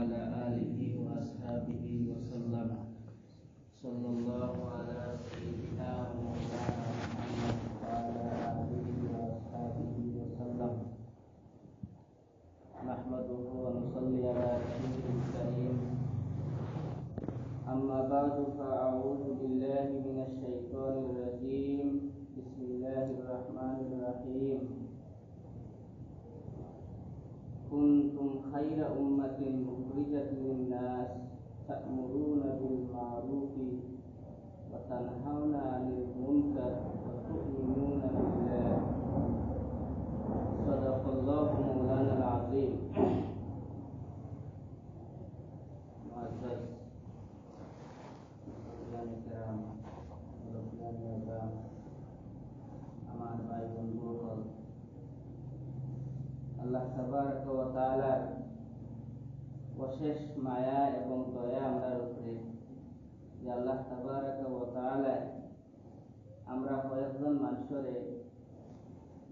وعلى آله وأصحابه وسلم صلى الله على سيدنا ومولانا محمد وعلى آله وأصحابه وسلم نحمده ونصلي على رسوله الكريم أما بعد فأعوذ بالله من الشيطان الرجيم بسم الله الرحمن الرحيم كنتم خير أمة أخرجت للناس تأمرون بالمعروف وتنهون عن المنكر وتؤمنون بالله صدق الله مولانا العظيم. معزز মুসলিম کرام আমার ভাই বন্ধুগণ, আল্লাহ তাবারক ওয়া তাআলার অশেষ মায়া এবং দয়া আমরার উপরে যে আল্লাহ তাবারক ওয়া তাআলা আমরা কয়েকজন মানুষরে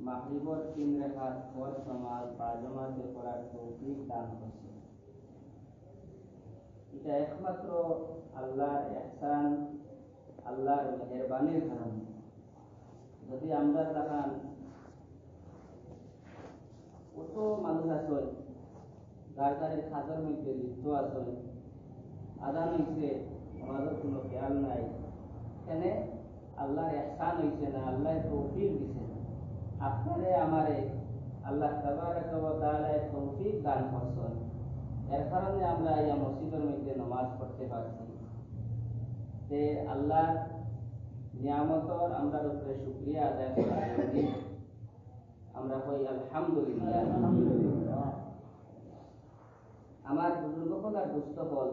মাগরিবর 3 রাকাত ফরজ নামাজ বাজমাতে পড়ার তৌফিক দান করছে। এটা একমাত্র আল্লাহর ইহসান, আল্লাহর মেহেরবানির কারণে। যদি আমরা দেখান কত মানুষ আছে গাড়ির খাতার মধ্যে লিপ্ত আছে, আদান হয়েছে আমাদের কোনো খেয়াল নাই, এখানে আল্লাহর ইহসান হয়েছে না, আল্লাহ তৌফিক দিছে। আপনারে আমারে আল্লাহ তাবারক ওয়া তাআলা তৌফিক দান করছেন, এর কারণে আমরা এই মসজিদের মধ্যে নামাজ পড়তে পারছি। তে আল্লাহ নিয়ামতর আমরা উপরে শুকরিয়া আদায় করা জরুরি। আমরা কই আলহামদুলিল্লাহ। আমার বুজুর্গসকল আর দুস্থসকল,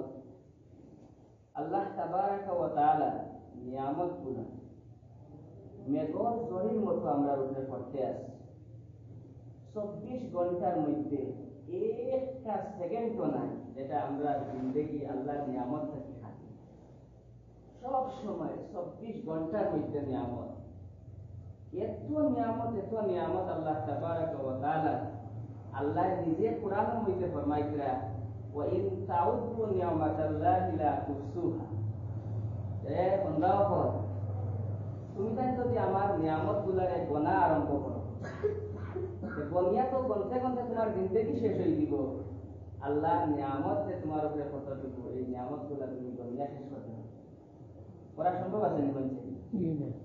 আল্লাহ তাবারক ওয়া তাআলা নিয়ামতগুলো মেঘর জরির মতো আমরা উপরে পড়তে আসি। 24 ঘন্টার মধ্যে একটা সেকেন্ডও নাই যেটা আমরা জিন্দেগি আল্লাহর নিয়ামত থেকে খাই। সব সময় 24 ঘন্টার মধ্যে নিয়ামত, এত নিয়ামত আল্লাহ তাবারক ওয়া তাআলা আল্লাহ নিজে কোরআনের মধ্যে ফরমাইতরা ওয়া ইন তাউদ্দু নিয়ামাতাল্লাহি লা তুহসুহা। এ বান্দাও, তুমি তাই যদি আমার নিয়ামতগুলোরে গোনা আরম্ভ করো, গনিয়া তো গনতে গনতে তোমার জিন্দেগি শেষ হয়ে দিব। আল্লাহর নিয়ামত যে তোমার উপরে কত দিব, এই নিয়ামতগুলো তুমি গনিয়া শেষ করতে হবে, করা সম্ভব আছে নি? বলছে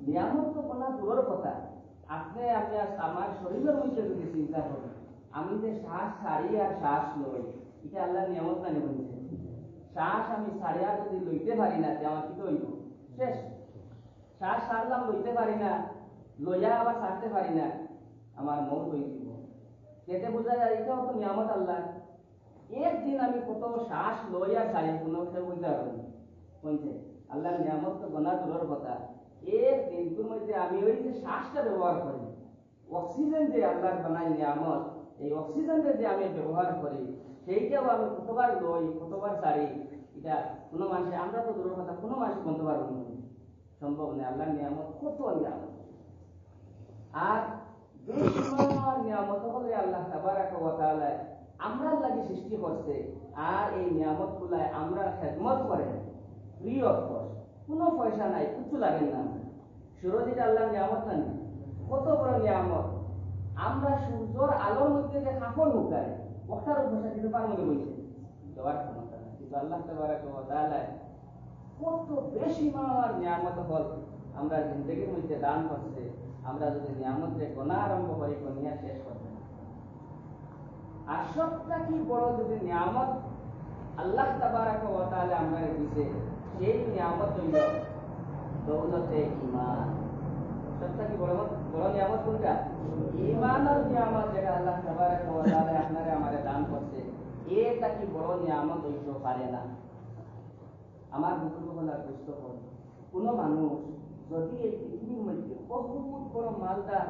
নিয়ামত তো বলা দূরের কথা, আপনি আমার শরীরের মধ্যে যদি চিন্তা করেন, আমি যে শ্বাস ছাড়ি আর শ্বাস লই, এটা আল্লাহর নিয়ামত না? বলছে শ্বাস আমি ছাড়িয়া যদি লইতে পারি না, আমার কি হইব? শেষ। শ্বাস ছাড়লাম, লইতে পারি না, লইয়া আবার ছাড়তে পারি না, আমার মন হয়ে দিব। এতে বোঝা যায় এটাও তো নিয়ামত আল্লাহ। একদিন আমি কত শ্বাস লইয়া ছাড়ি, কোনো কেউ বুঝতে পারবো বলছে আল্লাহর নিয়ামত তো গোনা দূরের কথা। এর দিনটার মধ্যে আমি ওই যে শ্বাসটা ব্যবহার করি, অক্সিজেন যে আল্লাহর বানাই নিয়ামত, এই অক্সিজেনটা যে আমি ব্যবহার করি, সেইটাও আমি কতবার লই, কতবার ছাড়ি, এটা কোনো মানুষ, আমরা তো দূরের কথা কোনো মানুষ বলতে পারবো না, সম্ভব নেই। আল্লাহর নিয়ামত কত নিয়ামত, আর বেশিরভাগ নিয়ামত হলে আল্লাহ তাবারক ওয়া তাআলা আমরা লাগি সৃষ্টি করছে, আর এই নিয়ামতগুলো আমরা খেদমত করে ফ্রি অফ কস্ট, কোনো পয়সা নাই, কিছু লাগে না। সূর্যটা আল্লাহর নিয়ামত না? কত বড় নিয়ামত। আমরা সূর্যের আলোর মধ্যে যে কাপড় ঢুকাই, ওটার পয়সা দিতে পারবো না, বলছে দেওয়ার ক্ষমতা নাই। কিন্তু আল্লাহ তাবারক ওয়া তাআলা কত বেশি মার নিয়ামত হল আমরা জিন্দগির মধ্যে দান করছে। আমরা যদি নিয়ামতে গোনা আরম্ভ করি, গনিয়া শেষ করতে না। আর সবটা কি বড় যদি নিয়ামত আল্লাহ তাবারক ওয়া তাআলা আমরা দিয়েছে, সেই নিয়ামত হইল দৌলতে ঈমান। সবটা কি বড় বড় নিয়ামত কোনটা? ঈমানের নিয়ামত, যেটা আল্লাহ তাবারক ওয়া তাআলা আপনারে আমারে দান করছে, এটা কি বড় নিয়ামত হইতে পারে না? আমার বুজুর্গসকল আর দুস্থসকল, কোনো মানুষ যদি এই পৃথিবীর মধ্যে বহুত বড় মালদার,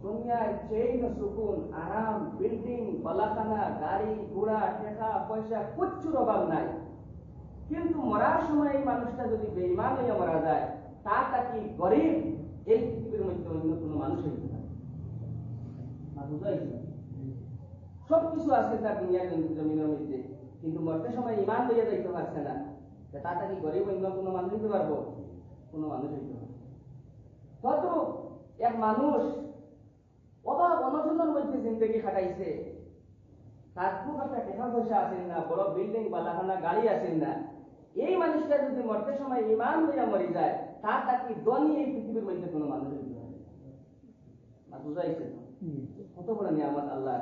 দুনিয়ায় চেইন সুকুন, আরাম, বিল্ডিং, বালাখানা, গাড়ি ঘোড়া, টাকা পয়সা কিচ্ছুর অভাব নাই, কিন্তু মরার সময় এই মানুষটা যদি বেঈমান হয়ে মারা যায়, তা কি গরিব এই পৃথিবীর মধ্যে অন্য কোনো মানুষ হইতে পারে? সবকিছু আছে তার দুনিয়ার জমিনের মধ্যে, কিন্তু মরতে সময় ইমান লইয়া যাইতে পারছে না, তাটা কি গরিব অন্য কোনো মানুষ হইতে পারবো? কোনো মানুষ হইতে পারবে। হয়তো এক মানুষ অভাব অনশনের মধ্যে জিন্দগি খাটাইছে, তার খুব একটা টাকা পয়সা আসেন না, বড় বিল্ডিং বালাখানা গাড়ি আসেন না, এই মানুষটা যদি মরতে সময় ইমান লইয়া মরি যায়, তাটা কি ধনী এই পৃথিবীর মধ্যে কোনো মানুষ হইতে পারে না? বুঝাইছে তো কত বড় নিয়ামত আল্লাহ।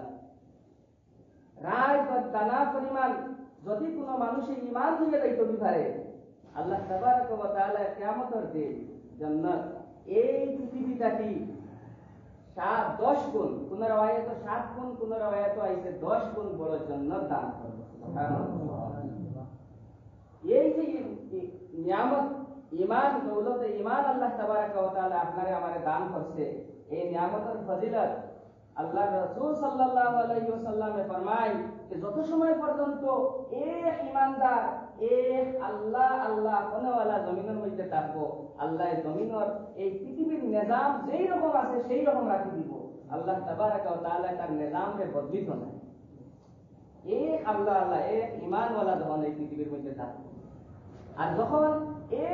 রায় বা দানা পরিমাণ যদি কোনো মানুষের ইমান লইয়া যাইতে পারে, আল্লাহ তাবারক ওয়া তাআলা কিয়ামতের দিন জান্নাত এই পৃথিবীটাকে 10 গুণ, কোন রাওয়ায়াতে 7 গুণ, কোন রাওয়ায়াতে আইছে 10 গুণ বড় জান্নাত দান করবে। সুবহানাল্লাহ। এই যে নিয়ামত ঈমান দৌলত ঈমান আল্লাহ তাবারক ওয়া তাআলা আপনারে আমারে দান করছে, এই নিয়ামতের ফজিলত আল্লাহর রাসূল সাল্লাল্লাহু আলাইহি ওয়াসাল্লামে ফরমায় যে যত সময় পর্যন্ত এক ঈমানদার এক আল্লাহ আল্লাহ কোনওয়ালা জমিনের মধ্যে থাকবো, আল্লাহ জমিনের এই পৃথিবীর নিজাম যেই রকম আছে সেই রকম রাখি দিব। আল্লাহ তাবারক ওয়া তাআলা তার নিজামে বদলিত না। এক আল্লাহ আল্লাহ এক ঈমানওয়ালা যখন এই পৃথিবীর মধ্যে থাকবো, আর যখন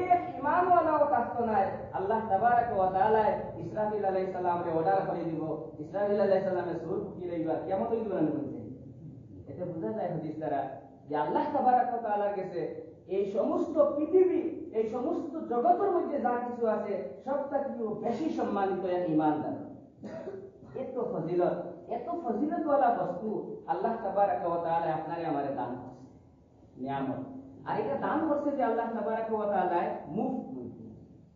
এক ঈমানওয়ালাও থাকতো না, আল্লাহ তাবারক ওয়া তাআলা ইসরাফিল আলাইহিস সালামকে অর্ডার করে দিব, ইসরাফিল আলাইহিস সালামের সুর ফুঁকিয়ে দিবা, কিয়ামত হইল না বলছে। এতে বোঝা যায় হাদিস দ্বারা যে আল্লাহ তাবারক ওয়া তাআলার কাছে এই সমস্ত পৃথিবী, এই সমস্ত জগতের মধ্যে যা কিছু আছে সবটাকেও বেশি সম্মানিত এক ঈমানদার। এত ফজিলতওয়ালা বস্তু আল্লাহ তাবারক ওয়া তাআলা আপনারে আমারে দান করছে, নিয়ামত। আর এটা দান করছে যে আল্লাহ তাবারক ওয়া তাআলা মুফত,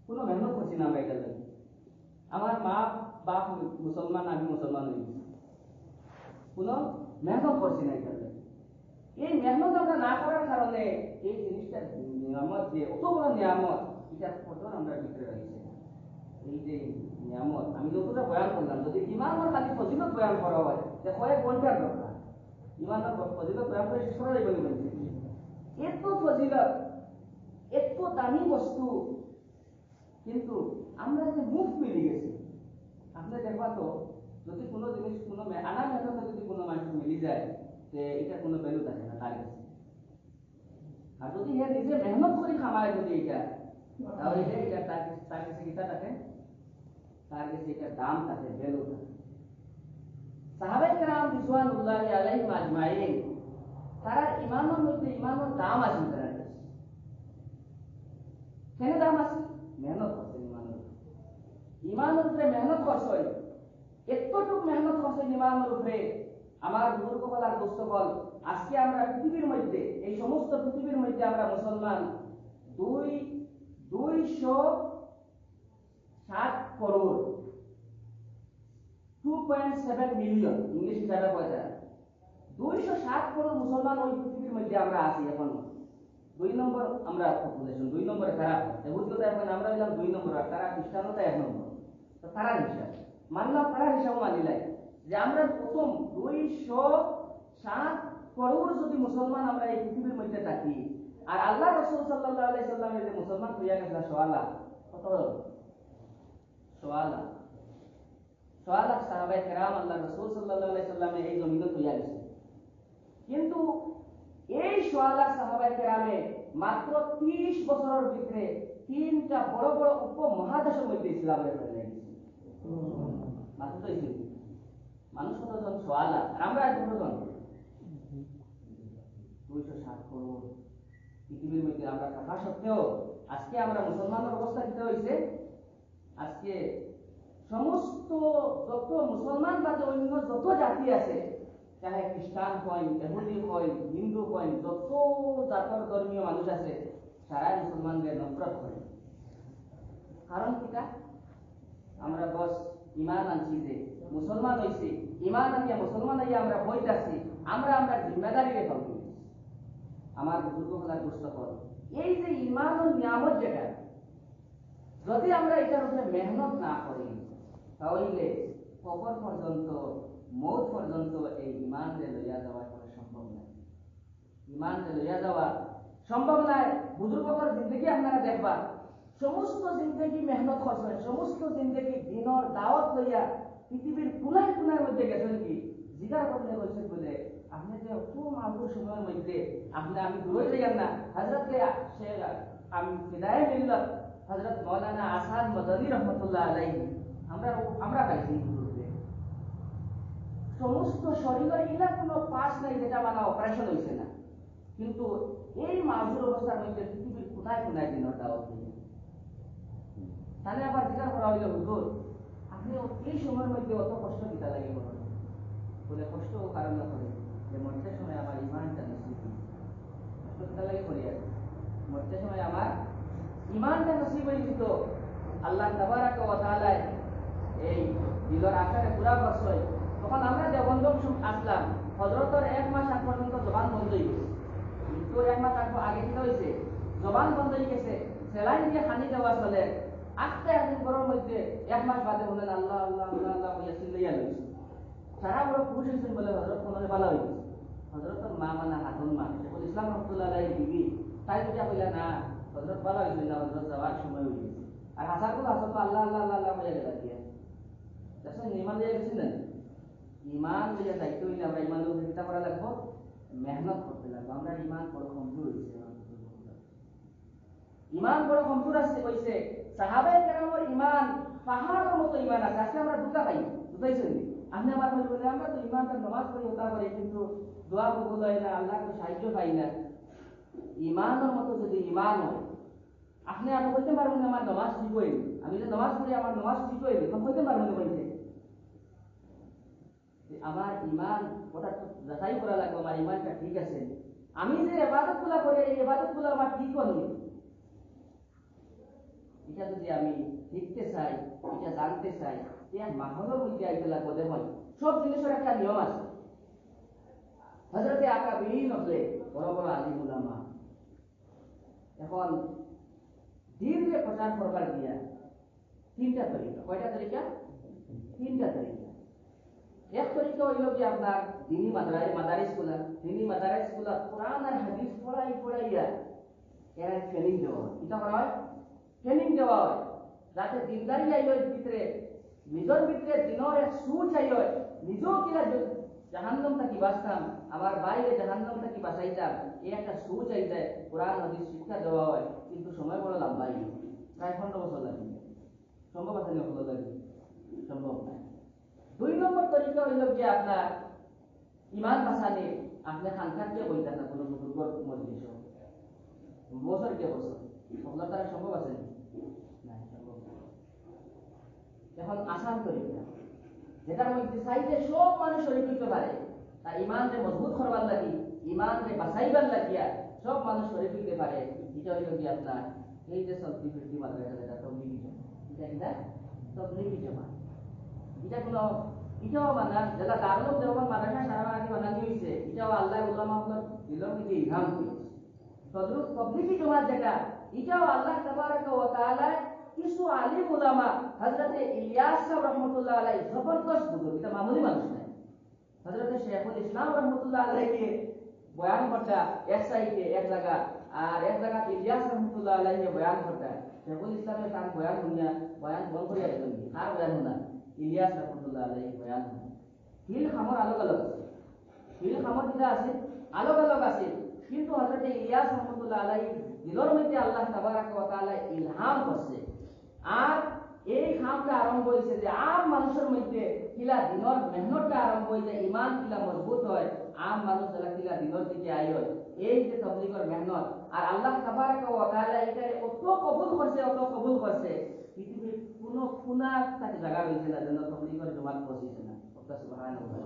কোনো মেহনত করছি না আমরা এটা জানি। আমার মা বাপ মুসলমান, আমি মুসলমান হয়ে গেছি, কোনো মেহনত করছি না এটা জানি। এই মেহনত আমরা না করার কারণে এই জিনিসটা নিয়ামত যে অত বড় নিয়ামত, এটার কদর আমরা ভিতরে রাখছি। এই যে নিয়ামত আমি যতটা বয়ান করলাম, যদি ইমানের খালি ফজিলত বয়ান করা হয় যে কয়েক ঘন্টার দরকার, ইমানের ফজিলত বয়ান করে শেষ করা যাবে না। এত ফজিলত, এত দামি বস্তু, কিন্তু আমরা যে মুখ মিলে গেছি। আপনি দেখবা তো যদি কোনো জিনিস কোনো আনা মেহনতে যদি কোনো মানুষ মিলি যায়, যে এটা কোনো ভ্যালু থাকে না তার কাছে। আর যদি হে নিজে মেহনত করে খামায় যদি এটা, তাহলে এটা তার কাছে কিটা থাকে, তার কাছে এটা দাম থাকে, ভ্যালু থাকে। সাহাবায়ে কেরাম রিজওয়ানুল্লাহি আলাইহিম আজমাইন, তারা ইমানের মধ্যে ইমানের দাম আছে তার কাছে। কেন দাম আছে? মেহনত করছে ইমানের উপরে মেহনত করছে, এতটুকু মেহনত করছে ইমানের উপরে। আমার বুজুর্গওয়ালার দোস্তগণ, আজকে আমরা পৃথিবীর মধ্যে, এই সমস্ত পৃথিবীর মধ্যে আমরা মুসলমান 260 করোড়, 2.7 মিলিয়ন ইংলিশ হিসাবে পয়সা, 260 করোড় মুসলমান ওই পৃথিবীর মধ্যে আমরা আছি এখন। 2 নম্বর আমরা পপুলেশন, 2 নম্বরে তারা এহুদিয়তা, এখন আমরা হইলাম 2 নম্বর, আর তারা খ্রিস্টানতা 1 নম্বর। তো তারা হিসাব মানলাম, তারা হিসাব মানিলাই যে আমরা প্রথম 260 করোড় যদি মুসলমান আমরা এই পৃথিবীর মধ্যে থাকি, আর আল্লাহ রাসূল সাল্লাল্লাহু আলাইহি সাল্লামের যে মুসলমান হইয়া গেছে 1.5 লাখ, কত 1.5 লাখ, 1.5 লাখ সাহাবায়ে কেরাম আল্লাহ রাসূল সাল্লাল্লাহু আলাইহি সাল্লামে এই জমিনে হইয়া গেছে। কিন্তু এই 1.5 লাখ সাহাবায়ে কেরামে মাত্র 30 বছরের ভিতরে 3টা বড় বড় উপমহাদেশের মধ্যে ইসলামের হয়ে গেছে। মাত্র মানুষ কতজন? 1.5 লাখ, আর আমরা কতজন? 260 করোড়। পৃথিবীর মধ্যে আমরা থাকা সত্ত্বেও আজকে আমরা মুসলমানের অবস্থা কি হয়েছে? আজকে সমস্ত যত মুসলমান বাদে অন্য যত জাতি আছে, চাহে খ্রিস্টান হয়, ইহুদি হয়, হিন্দু হয়, যত জাতর ধর্মীয় মানুষ আছে, সারাই মুসলমানদের নফরত করে। কারণ কিটা? আমরা বস ইমান আনছি, যে মুসলমান হয়েছি, ইমান আনিয়া মুসলমান হইয়া আমরা বইতাছি, আমরা জিম্মেদারি রেখা। আমার বুজুর্গওয়ালার পুস্তক, এই যে ইমান ও নিয়ামত যেটা, যদি আমরা এটার উপরে মেহনত না করি, তাহলে কবর পর্যন্ত, মৌত পর্যন্ত এই ইমানকে লইয়া যাওয়া কোনো সম্ভব নয়। ইমানকে লইয়া যাওয়া সম্ভব নয়। বুজুর্গদের জিন্দগি আপনারা দেখবা, সমস্ত জিন্দগি মেহনত করছেন, সমস্ত জিন্দগি দিনের দাওয়াত লইয়া পৃথিবীর কোনায় কোনায় মধ্যে গেছেন। কি জিজ্ঞাসা করলে বলছেন বলে আপনি যে অত মাগুর সময়ের মধ্যে আপনি আমি দূরে যাইয়ান না হযরতে শেখ আমি ফিদায়ে মিল্লাত হযরত মাওলানা আসাদ মদনী রহমাতুল্লাহ আলাইহি আমরা পাইছি হুজুরকে সমস্ত শরীরের ইলা কোনো পাস নাই যেটা মানে অপারেশন হইছে না কিন্তু এই মাগুর অবস্থার মধ্যে পৃথিবীর কোনায় কোনায় দিনের দাওয়াত দিয়ে তাহলে আবার জিজ্ঞাসা করা হইল হুজুর আপনি এই সময়ের মধ্যে অত কষ্ট দিতে লাগে বলে কষ্ট কারণ না করে যে মরতে সময় আমার ইমানটা নসিব কষ্ট দিতে লাগে করি আর মরতে সময় আমার ইমানটা নসিব হয়ে দিত আল্লাহ তাবারাক ওয়া তাআলা এই দিলর আকারে পুরা করছই তখন আমরা দেওবন্দ আসলাম হযরতের 1 মাস আগ পর্যন্ত জবান বন্ধ হয়ে গেছে তো 1 মাস আগে কি হয়েছে জবান বন্ধ হয়ে গেছে সেলাইন দিয়ে হানি দেওয়া চলে আস্তে আস্তে গরমের মধ্যে 1 মাস বাদে বলেন আল্লাহ আল্লাহ আল্লাহ আল্লাহ বলে চিল্লাইয়া লইছে সারা বড় খুশি হয়েছেন বলে হযরত কোনরে ভালো হয়ে গেছে হযরতের মা মানা হাতুন মা শেখুল ইসলাম রাহমাতুল্লাহ আলাইহি বিবি তাই বুঝা কইলা না হযরত ভালো হয়েছে না হযরত যাওয়ার সময় হয়ে গেছে আর হাসারগুলো হাসত আল্লাহ আল্লাহ আল্লাহ আল্লাহ বলে গেল দিয়া দেখছেন ইমান দিয়ে গেছেন না ইমান দিয়ে যাইতে হইলে আমরা ইমান লোক চিন্তা করা লাগবো মেহনত করতে লাগবো আমরা ইমান বড় কমজোর হয়েছে ইমান বড় কমজোর আছে কইছে সাহাবায়ে কেরামের ইমান পাহাড়ের মতো ইমান আছে আজকে আমরা দুটা পাই বুঝাইছেন আপনি আমার বলে আমরা তো ইমানটা নামাজ পড়ি ওটা করে কিন্তু দোয়া কবুল হয় না আল্লাহ তো সাহায্য পাই না ইমানের মতো যদি ইমান হয় আপনি আমি বলতে পারবেন আমার নামাজ ঠিক হয়নি আমি যে নামাজ পড়ি আমার নামাজ ঠিক হয়নি তখন বলতে পারবেন বলতে আমার ইমান ওটা যাচাই করা লাগবে আমার ইমানটা ঠিক আছে আমি যে ইবাদতগুলো করি এই ইবাদতগুলো আমার ঠিক হয়নি এটা যদি আমি শিখতে চাই এটা জানতে চাই এর মাহলের মধ্যে আইতে লাগবে দেখুন সব জিনিসের একটা নিয়ম আছে হযরতে আকাবিরিন হলে বড় বড় আলিম উলামা এখন দিনকে প্রচার করবার দিয়া 3টা তরিকা কয়টা তরিকা 3টা তরিকা এক তরিকা হইল যে আপনার দিনী মাদারিসগুলা কোরআন আর হাদিস পড়াইয়া এরা ট্রেনিং দেওয়া হয় এটা করা হয় ট্রেনিং দেওয়া হয় যাতে দিনদারি আইয় ভিতরে নিজের ভিতরে দিনের এক সুচ আইয় নিজেও কিনা জাহান্নাম থাকি বাঁচতাম আমার বাইরে জাহান্নাম থাকি বাঁচাইতাম এই একটা সুচ আই যায় কোরআন হাদিস শিক্ষা দেওয়া হয় কিন্তু সময় বড় লম্বা প্রায় 15 বছর লাগে সম্ভব আছে না হলো লাগে সম্ভব না 2 নম্বর তরিকা হইল যে আপনার ইমান বাঁচানে আপনি খানখানকে বলতেন না কোনো বুজুর্গর মজলিস বছর কে বছর আপনার দ্বারা সম্ভব আছে না সম্ভব এখন আসান তরিকা যেটার মধ্যে চাইতে সব মানুষ শরীর করতে পারে তা ইমানকে মজবুত করবার লাগি ইমানকে বাঁচাইবার লাগিয়া সব মানুষ শরীর করতে পারে এটা হইল কি আপনার এই যে সত্যি ফিরতি মাদ্রাসা যেটা তবলিগি জমা এটা কিনা তবলিগি জমা এটা কোনো এটাও মানা যেটা দারুল দেওয়ান মাদ্রাসা সারা আগে বানানি হয়েছে এটাও আল্লাহ উলামা আপনার দিলের মধ্যে ইলহাম দিয়েছে তদ্রুপ তবলিগি জমা যেটা এটাও আল্লাহ তাবারাক ওয়া তাআলা কিছু আলিম উলামা হযরতে ইলিয়াস রাহমাতুল্লাহ আলাইহি জবরদস্ত বুজুর্গ এটা মামুলি মানুষ না হযরতে শেখুল ইসলাম রাহমাতুল্লাহ আলাইহি বয়ান করতা এক সাইডে এক জায়গা আর এক জায়গা ইলিয়াস রাহমাতুল্লাহ আলাইহি বয়ান করতা শেখুল ইসলামের তার বয়ান শুনিয়া বয়ান বন্ধ করিয়া দিলেন আর বয়ান না ইলিয়াস রাহমাতুল্লাহ আলাইহি বয়ান হিল খামর আলাদা আলাদা আছে হিল খামর যেটা আছে আলাদা আলাদা আছে কিন্তু হযরতে ইলিয়াস রাহমাতুল্লাহ আলাইহি দিলের মধ্যে আল্লাহ তাবারাক ওয়া তাআলা ইলহাম করছে আর এই কামটা আরম্ভ হয়েছে যে আম মানুষের মধ্যে কিলা দিনের মেহনতটা আরম্ভ হয়েছে ইমান কিলা মজবুত হয় আম মানুষ যারা কিলা দিনের দিকে আই হয় এই যে তবলিগের মেহনত আর আল্লাহ তাবারাক ওয়া তাআলা এটারে অত কবুল করছে পৃথিবীর কোনো কোনা তাকে জায়গা রয়েছে না যেন তবলিগের জমাত পৌঁছেছে না সুবহানাল্লাহ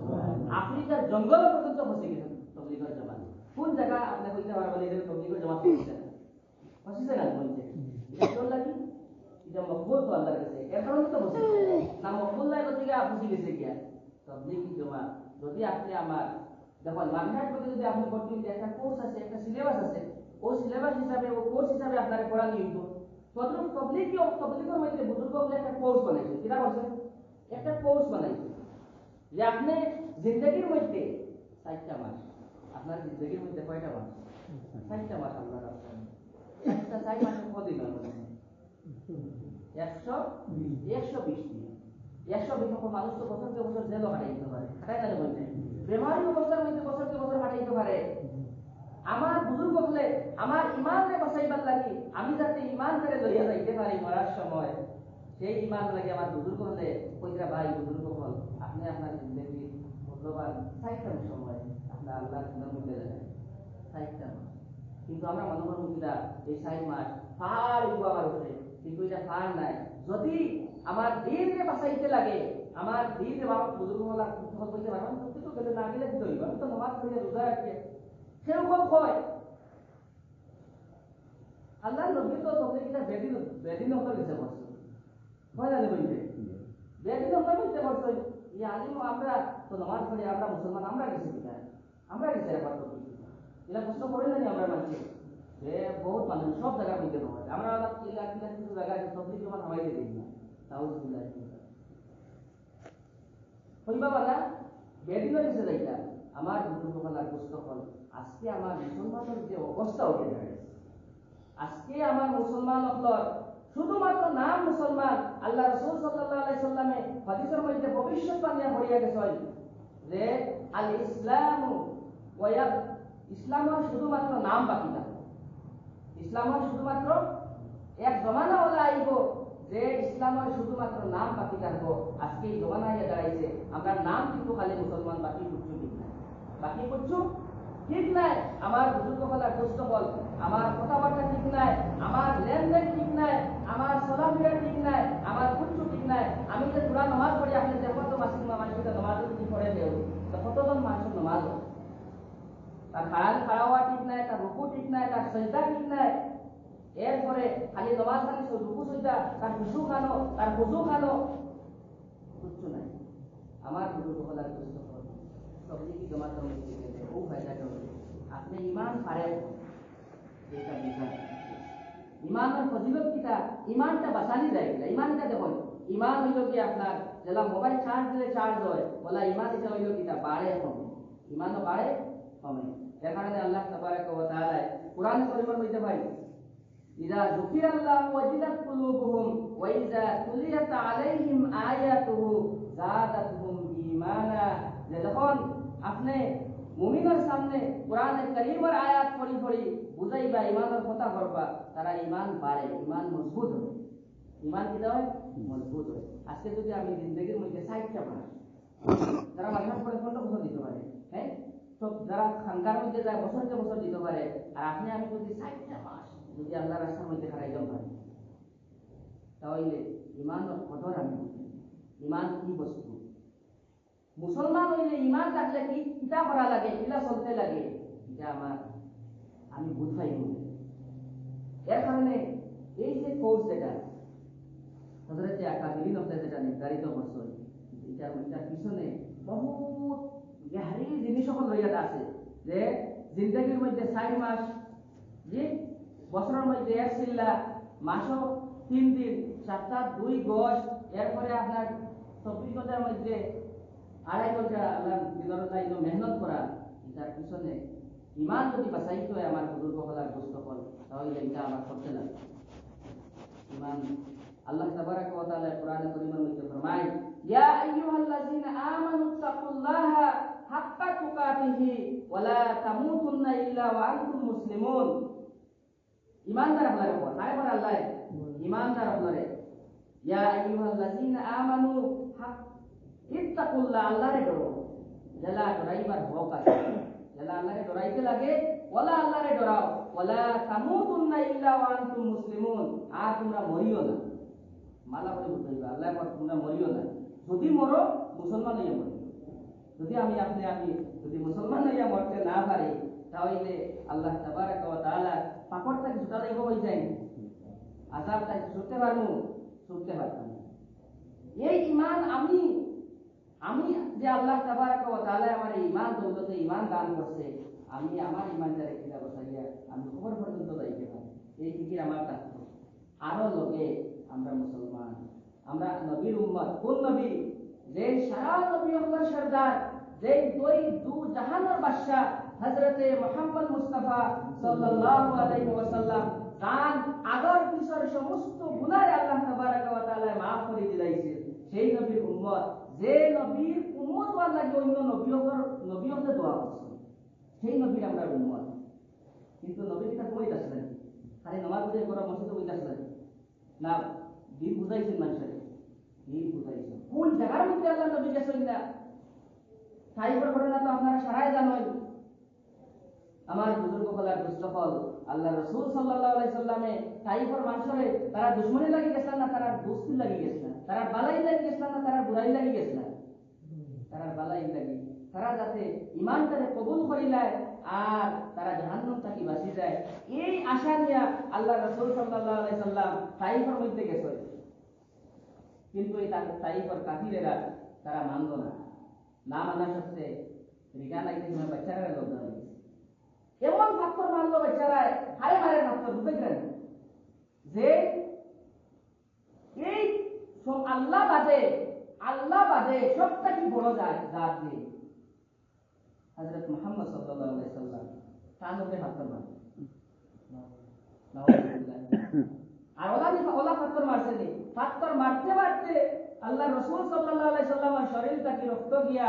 আফ্রিকার জঙ্গল পর্যন্ত পৌঁছে গেছে তবলিগের জমাত কোন জায়গা আপনি কইতে পারবেন এই তবলিগের জমাত পৌঁছেছে না বলছে এটা লাগি এটা মকবুল তো আল্লাহর কাছে এর কারণে তো বলছি না মকবুল নাই তো ঠিক আছে বুঝি গেছে কি তাবলীগি জমা যদি আপনি আমার দেখুন মানহাজ প্রতি যদি আপনি করতে একটা কোর্স আছে একটা সিলেবাস আছে ও সিলেবাস হিসাবে ও কোর্স হিসাবে আপনাকে পড়ানো হইব তদ্রুপ তবলীগের মধ্যে বুজুর্গরা একটা কোর্স বানাইছে কিরা বলছেন একটা কোর্স বানাইছে যে আপনি জিন্দেগির মধ্যে 4টা মাস আপনার জিন্দেগির মধ্যে কয়টা মাস 4টা মাস আল্লাহর রাস্তায় 4 মাসের কদিন হবে 120 দিন 120 লক্ষ মানুষ তো বছরকে বছর জেলও হাঁটাইতে পারে, হাঁটাই না বলতে বেমারি অবস্থার মধ্যে বছরকে বছর হাঁটাইতে পারে। আমার বুজুর্গ হলে আমার ইমানকে বাঁচাইবার লাগি আমি যাতে ইমান করে লইয়া যাইতে পারি মরার সময়, সেই ইমান লাগে আমার বুজুর্গ হলে কইরা ভাই বুজুর্গ হল আপনি আপনার জিন্দগি মূল্যবান 60টা সময় আপনার আল্লাহ গুণের মধ্যে লাগায় 60টা মাস। কিন্তু আমরা মনে করব কিনা এই 60 মাস ফার হইব আমার উপরে, কিন্তু এটা ফার নাই। যদি আমার দিনকে বাঁচাইতে লাগে, আমার দিনে বাবা বুজুর্গ হলা বলতে পারবেন সত্যি তো গেলে না গেলে দিতে হইব, আমি তো নামাজ পড়ে রোজা রাখি সেরকম হয়। আল্লাহ নবী তো তোমরা কিনা বেদিন হতে গেছে বলছো হয় না বলতে বেদিন হতে বলতে বলছো এই আলিম আমরা তো নামাজ পড়ি, আমরা মুসলমান, আমরা গেছি কিনা, আমরা গেছি একবার তো এটা প্রশ্ন করে জানি আমরা মানছি যে বহুত মানুষ সব জায়গায় বলতে পারে আমরা কিছু জায়গায় তবলিগ জমা নামাইতে দিই না, তাও হইবা বালা বেদিন গেছে যাইটা আমার বুজুর্গলার প্রশ্ন হল আজকে আমার মুসলমানের যে অবস্থা হয়ে যায়, আজকে আমার মুসলমান হলর শুধুমাত্র নাম মুসলমান। আল্লাহ রাসূল সাল্লাল্লাহু আলাইহি সাল্লামে হাদিসের মধ্যে ভবিষ্যৎবাণী করিয়া গেছেন যে আল ইসলাম ওয়া ইসলামের শুধুমাত্র নাম বাকি থাকে, ইসলামের শুধুমাত্র এক জমানা হলে আইব যে ইসলামের শুধুমাত্র নাম বাকি থাকবো। আজকে এই জমানা হয়ে দাঁড়াইছে আমরা নাম কিন্তু খালি মুসলমান, বাকি কিছু ঠিক নাই, বাকি কিছু ঠিক নাই। আমার বুজুর্গ হলার প্রশ্ন হল আমার কথাবার্তা ঠিক নাই, আমার লেনদেন ঠিক নাই, আমার চলাফেরা ঠিক নাই, আমার কিছু ঠিক নাই। আমি যে পুরা নমাজ পড়ি আপনি দেখো তো মাসিক মানুষকে নমাজ যদি পড়ে দেও তো কতজন মানুষের নমাজ হয়, তার খাড়া হওয়া ঠিক নাই, তার রুকু ঠিক নাই, তার সজদা ঠিক নাই। এরপরে খালি নমাজ খালি রুকু সজদা, তার হুসু খানো, তার হুজু খানো কিচ্ছু নাই। আমার বুজুর্গ হলার প্রশ্ন হল তবলিগি জামাতের মধ্যে গেলে ও ফায়দাটা হল আপনি ইমান পারেন এটা বুঝান, ইমানের ফজিলত কিটা, ইমানটা বাঁচানি যায় না। ইমানটা দেখুন ইমান হইল কি আপনার যেটা মোবাইল চার্জ দিলে চার্জ হয় বলা, ইমান এটা হইল কিটা বাড়ে কমে, ইমানও বাড়ে কমে। এর কারণে আল্লাহ তাবারাকা ওয়া তাআলা কুরআন শরীফের মধ্যে ভাই ইযা যুকিরাল্লাহু ওয়াজিলাত কুলুবুহুম ওয়া ইযা তুলিয়াত আলাইহিম আয়াতুহু যাদাতুহুম ঈমানা, যে যখন আপনি মুমিনের সামনে কোরআনে কারীমের আয়াত পড়ি পড়ি বুঝাইবা, ইমানের কথা করবা, তারা ইমান বাড়ে, ইমান মজবুত হয়, ইমান কি হয় মজবুত হয়। আজকে যদি আমি জিন্দেগির মধ্যে 60টা মাস যারা মাঝখান করে 15 বছর দিতে পারে, হ্যাঁ সব যারা খানকার মধ্যে যায় বছরকে বছর দিতে পারে, আর আপনি আমি যদি 60টা মাস যদি আল্লাহ রাস্তার মধ্যে হারাইতে পারি তাহলে ইমানের কদর আমি বুঝি, ইমান কি বস্তু। মুসলমান হইলে ইমান থাকলে কি কিতা করা লাগে, কিলা চলতে লাগে, এটা আমার আমি বুঝাই বলি। এর কারণে এই যে কোর্স যেটা হযরতে আকাবিরিন যেটা নির্ধারিত করছে এটার পিছনে বহুত গহরি জিনিস সকল রইয়া আছে, যে জিন্দগির মধ্যে 60 মাস, যে বছরের মধ্যে 1 সিল্লা, মাসও 3 দিন, সপ্তাহ 2 গজ, এরপরে আপনার 24 ঘন্টার মধ্যে 2.5 ঘন্টা আল্লাহ দিনের জন্য মেহনত করা, এটার পিছনে ইমান যদি বাঁচাইতে হয় আমার বুজুর্গ হলার বুঝতে হল তাহলে এটা আমার করতে লাগে ইমান। আল্লাহ তাবারাকা ওয়া তাআলা কোরআনে কারীমের মধ্যে ফরমায় ইয়া আইয়ুহাল্লাযীনা আমানুত্তাকুল্লাহা হাক্কা তুকাতিহি ওয়া লা তামুতুন্না ইল্লা ওয়া আনতুম মুসলিমুন। ইমানদার হলারে বল নাই বল আল্লাহ ইমানদার হলারে ইয়া আইয়ুহাল্লাযীনা আমানু ইত্তাকুল্লাহ, আল্লাহরে ডরো, যারা ডরাইবার হক আছে, যারা আল্লাহরে ডরাইতে লাগে ওয়ালা আল্লাহরে ডরাও, ওয়ালা তামুতুন্না ইল্লা ওয়া আনতুম মুসলিমুন, আর তোমরা মরিও না। মালা বলে বুঝাইবা আল্লাহ পর তোমরা মরিও না, যদি মরো মুসলমান হইয়া মরো। যদি আমি যদি মুসলমান হইয়া মরতে না পারি তাহলে আল্লাহ তাবারাকা ওয়া তাআলা পাকড়টাকে ছুটা দিব হয়ে যায়, আযাবটাকে ছুটতে পারবো, ছুটতে পারতাম না। এই ঈমান আমি যে আল্লাহ তাবারাকা ওয়া তাআলা আমার ঈমান দৌলতে ঈমান দান করছে, আমি আমার ঈমানটারে কিলা বসাইয়া আমি খবর পর্যন্ত যাইতে পারি, এই ফিকির আমার থাকতো। আরো লোকে আমরা মুসলমান, আমরা নবীর উম্মত, কোন নবী যে সারা নবী হলো সরদার, যে দু জাহানের বাদশা হযরতে মুহাম্মদ মুস্তাফা সাল্লাল্লাহু আলাইহি ওয়াসাল্লাম, তার আগর পিছর সমস্ত গুনাহ আল্লাহ তাবারাকা ওয়া তাআলা maaf করে দিলাইছে। সেই নবীর উম্মত যে নবীর উম্মত হওয়ার লাগে অন্য নবীদের দোয়া করছে সেই নবীর আমরা উম্মত। কিন্তু নবীর কিতাব বইতে আসে নাকি খালি নামাজ বুঝে করা মসজিদে বইতে আসে নাকি না দিন বুঝাইছেন মানুষের দিন বুঝাইছেন কোন জায়গার মধ্যে আল্লাহ নবী গেছেন না সাইবার ঘটনা তো আপনারা সারাই জানেন। আমার বুজুর্গ ফলার দুষ্ট ফল আল্লাহ রসুল সাল্লাল্লাহু আলাইহি সাল্লামে তাইফের মানুষরে তারা দুশমনী লাগি গেছেন না তারা দোস্তি লাগি গেছেন তারা বালাই লাগি গেছেন না তারা বুড়াই লাগি গেছেন তারা বালাই লাগি তারা যাতে ইমানটারে কবুল করিলায় আর তারা জাহান্নাম থেকে বাঁচি যায় এই আশা নিয়ে আল্লাহ রসুল সাল্লাল্লাহু আলাইহি সাল্লাম তাইফের মধ্যে গেছেন। কিন্তু এই তাইফের কাফিরেরা তারা মানল না, না মানা সত্ত্বে রিগান আইতে সময় বাচ্চারা লজ্জা হয়ে গেছে। এমন পাথর মারলো বেচারায় হারে হারে পাথর বুঝলেন যে এই সব আল্লাহ বাদে সবটা কি বড় যায় জাত যে হযরত মুহাম্মদ সাল্লাল্লাহু আলাইহি সাল্লাম তার উপরে পাথর মারলো আর ওলা পাথর মারছে নি পাথর মারতে মারতে আল্লাহ রাসূল সাল্লাল্লাহু আলাইহি সাল্লামের শরীর থেকে রক্ত গিয়া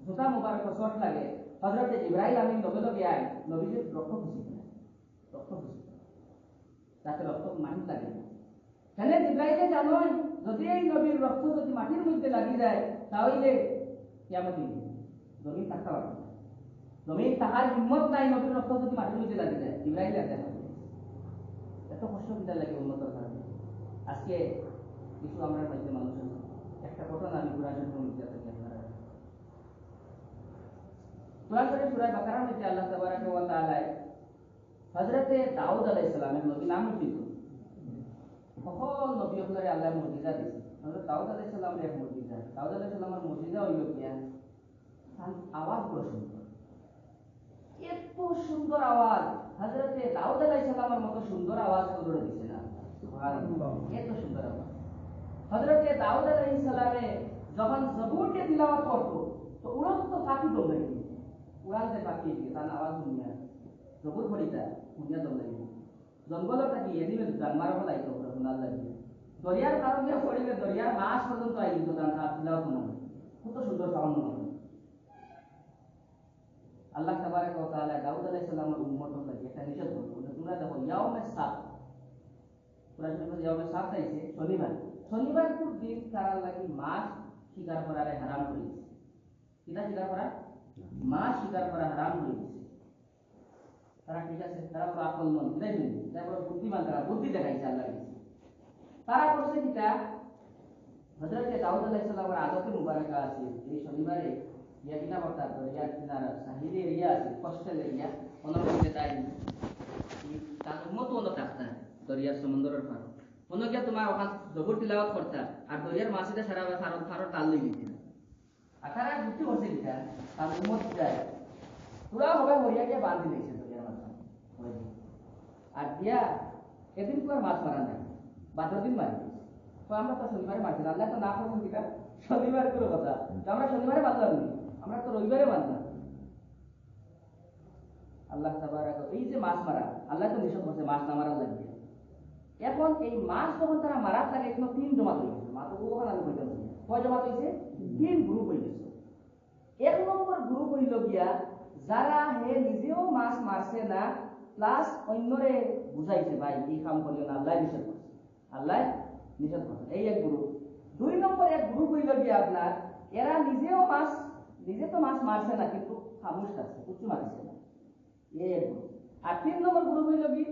জুতা মুবারক শট লাগে। হযরত জিবরাইল আমিন লগে আয় নবীজির রক্ত খুশি তাতে রক্ত মাটি লাগে না কেন জিবরাইলে জানোই যদি এই নবীর রক্ত যদি মাটির মধ্যে লাগি যায় তাহলে কিয়ামত জমিন থাকতে পারবে না, জমিন থাকার হিম্মত নাই নবীর রক্ত যদি মাটির মধ্যে লাগি যায়। জিবরাইলে দেখা এত কষ্ট কিনা লাগে উন্নতর কারণে। আজকে কিছু আমরা মধ্যে মানুষ আছে একটা ঘটনা আমি কোরআনের মধ্যে থাকি আপনারা কোরআন শরীফ সূরা বাকারার মধ্যে আল্লাহ তাবারাকা ওয়া তাআলা হযরত দাউদ আলাইহিস সালামের নবী নাম উল্লেখ সকল নবী হলরে আল্লাহ মুজিজা দিয়েছে। হযরত দাউদ আলাইহিস সালামের এক মুজিজা, দাউদ আলাইহিস সালামের মুজিজা হইল কিয়া তার আওয়াজ বড় সুন্দর, এত সুন্দর আওয়াজ হযরত দাউদ আলাইহিস সালামের মতো সুন্দর আওয়াজ করে দিয়েছে না সুবহানাল্লাহ, এত সুন্দর আওয়াজ। হযরত দাউদ আলাইহিস সালামে যখন জবুরকে তিলাওয়াত করত তো উড়ন্ত পাখি দৌড়াই উড়ানতে পাখি দিয়ে তার আওয়াজ শুনিয়া জবুর পড়িতা শুনিয়া দৌড়াই জঙ্গলের থাকি এদিকে জানমার ফল আইতো শোনার লাগে দরিয়ার কারণে পড়িলে দরিয়ার মাছ পর্যন্ত আইল দোকান তার তিলাওয়াত শোনা কত সুন্দর সাউন্ড মনে আল্লাহ তাবারাকা ওয়া তাআলা দাউদ আলাইহিস সালামের উম্মতের লাগি একটা নিষেধ করলো তোমরা দেখো ইয়াউমে সাব কোরআন শরীফে ইয়াউমে সাব আইছে শনিবার দিন তারা লাগি মাছ শিকার করারে হারাম করে দিয়েছে। কিটা শিকার করা মাছ শিকার করা হারাম করে দিয়েছে। তারা ঠিক আছে তারা বড় আকল মন তাই না তারা বড় বুদ্ধিমান তারা বুদ্ধি দেখাইছে আল্লাহ তারা করছে কিটা হযরত দাউদ আলাইহিস সালামের আদতে মুবারকা আছে এই শনিবারে ইয়া কিনা করতা দরিয়ার কিনারা সাহিলে এরিয়া আছে কোস্টাল এরিয়া অনবরতে তাই তার উম্মত হলো থাকতা দরিয়ার সমুদ্রের পার মনে কি তোমার ওখান জবর তিলাওয়াত করতা আর দরিয়ার মাছিটা সারা ফারত তাল লই দিতে আর তারা বুদ্ধি করছে কিটা তার উম্মত যায় পুরা হবে হরিয়াকে বাঁধি দিয়েছে দরিয়ার মাঝখানে আর দিয়া এদিন তো আর মাছ মারা নাই 12 দিন মারি তো আমরা তো শনিবারে মারছি আল্লাহ তো না করবেন কিটা শনিবার করে কথা তো আমরা শনিবারে বাঁধলাম নি আমরা তো রবিবারে বাঁধলাম। আল্লাহ তাবারাকা এই যে মাছ মারা আল্লাহ তো নিষেধ করছে মাছ না মারার লাগবে। এখন এই মাছ যখন তারা মারার লাগে এখনো 3 জমাত হয়ে গেছে মাছ ওখানে আমি কইতাম কয় জমাত হয়েছে 3 গ্রুপ হয়ে গেছে। 1 নম্বর গ্রুপ হইল গিয়া যারা হে নিজেও মাছ মারছে না প্লাস অন্যরে বুঝাইছে ভাই এই কাম করলে না আল্লাহ নিষেধ করছে এই এক গ্রুপ। 2 নম্বর এক গ্রুপ হইল গিয়া আপনার এরা নিজে তো মাছ মারছে না কিন্তু খামোশ আছে কিছু মারছে না এই এক গ্রুপ। আর 3 নম্বর গ্রুপ হইল কি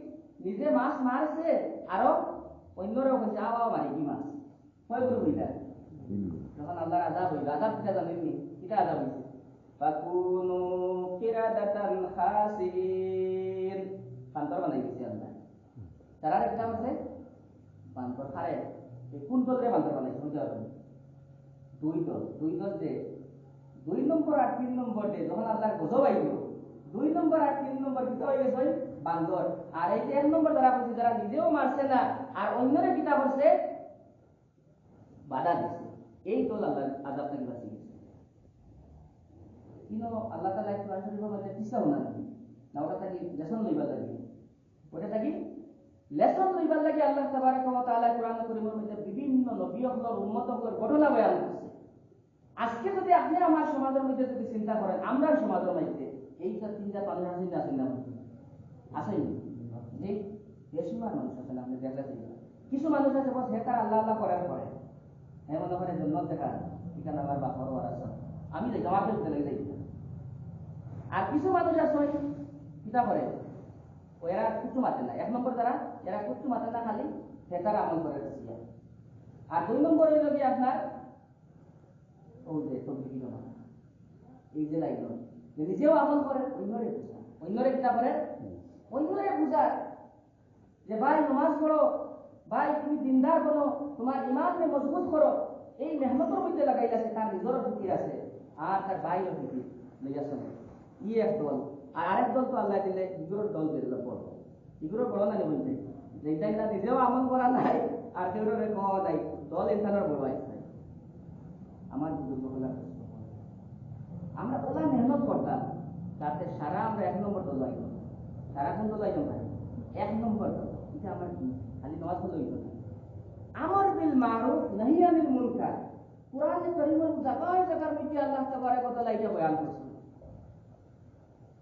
নিজে মাছ মারছে আরো অন্যরাও বলছে আওয়াও মারি কি মাছ কয় গ্রুপ হইতা যখন আল্লাহর আযাব হইল আযাব কিটা জানেননি কিটা আযাব হইছে ফাকুনু কিরাদাতান খাসিন বান্দর বানাই দিছে আল্লাহ তারা কিটা আছে বান্দর খারে এই কোন দলরে বান্দর বানাইছে বুঝতে পারবেন দুই দল যে 2 নম্বর আর 3 নম্বর দে যখন আল্লাহর গজব আইলো 2 নম্বর আর 3 নম্বর কিটা হয়ে গেছে বান্দর আর এই যে 1 নম্বর যারা বলছে যারা নিজেও মারছে না আর অন্যরে কিটা করছে বাধা দিছে এই দল আল্লাহর আযাব থেকে বাঁচিয়ে গেছে। কিন্তু আল্লাহ তাআলা কোরআন শরীফের মধ্যে কিসা উনার না ওটা থাকি লেসন লইবার লাগে ওটা থাকি লেসন লইবার লাগে আল্লাহ তাবারাকা ওয়া তাআলা কোরআন কারীমের মধ্যে বিভিন্ন নবী হলর উম্মত হলর ঘটনা বয়ান করছে। আজকে যদি আপনি আমার সমাজের মধ্যে যদি চিন্তা করেন, আমরা সমাজের মধ্যে এইটা তিনটা মানুষ আছেন না, আছেন না, আসেনি যে বেশিরভাগ মানুষ আছেন আপনি দেখলে কিছু মানুষ আছে বস হেতা আল্লাহ আল্লাহ করার পরে হ্যাঁ মনে করে জন্য দেখা এখানে আমার বাপার ওয়ার আছে আমি যাই আমাকে উঠতে লেগে যাই। আর কিছু মানুষ আছে কিতা করে এরা কুটু মাতে না, এক নম্বর দ্বারা এরা কুটু মাতে না, খালি হেতার আমল করে রাখিয়া। আর দুই নম্বর হইল কি আপনার ও যে তবলিগি জমা এই যে লাইন যে নিজেও আমল করে অন্যরে বুঝা, অন্যরে কিতা করে অন্যরে বুঝার যে ভাই নামাজ পড়ো, ভাই তুমি দিনদার বনো, তোমার ইমানকে মজবুত করো, এই মেহনতের মধ্যে লাগাই আছে তার নিজেরও ফিকির আছে আর তার বাইরেও ফিকির লইয়া চলে ই এক দল। আর আরেক দল তো আল্লাহ দিলে ইগুলোর দল বেরোলো বড়, ইগুলোর বড় না বলতে যেটাই না নিজেও আমল করা নাই আর কেউ কওয়া নাই, দল ইনসানের বড় আছে। আমার বুজুর্গগুলা আমরা ওলা মেহনত করতাম তাতে সারা আমরা এক নম্বর দল আইতাম, সারাক্ষণ দল আইতাম ভাই এক নম্বর দল। এটা আমার খালি নওয়াজ হলো আমর বিল মারুফ নাহি আনিল মুনকার। কুরআনে কারীমের জায়গায় জায়গার মধ্যে আল্লাহ তাবারাকা ওয়া তাআলা এটা বয়ান করেছেন।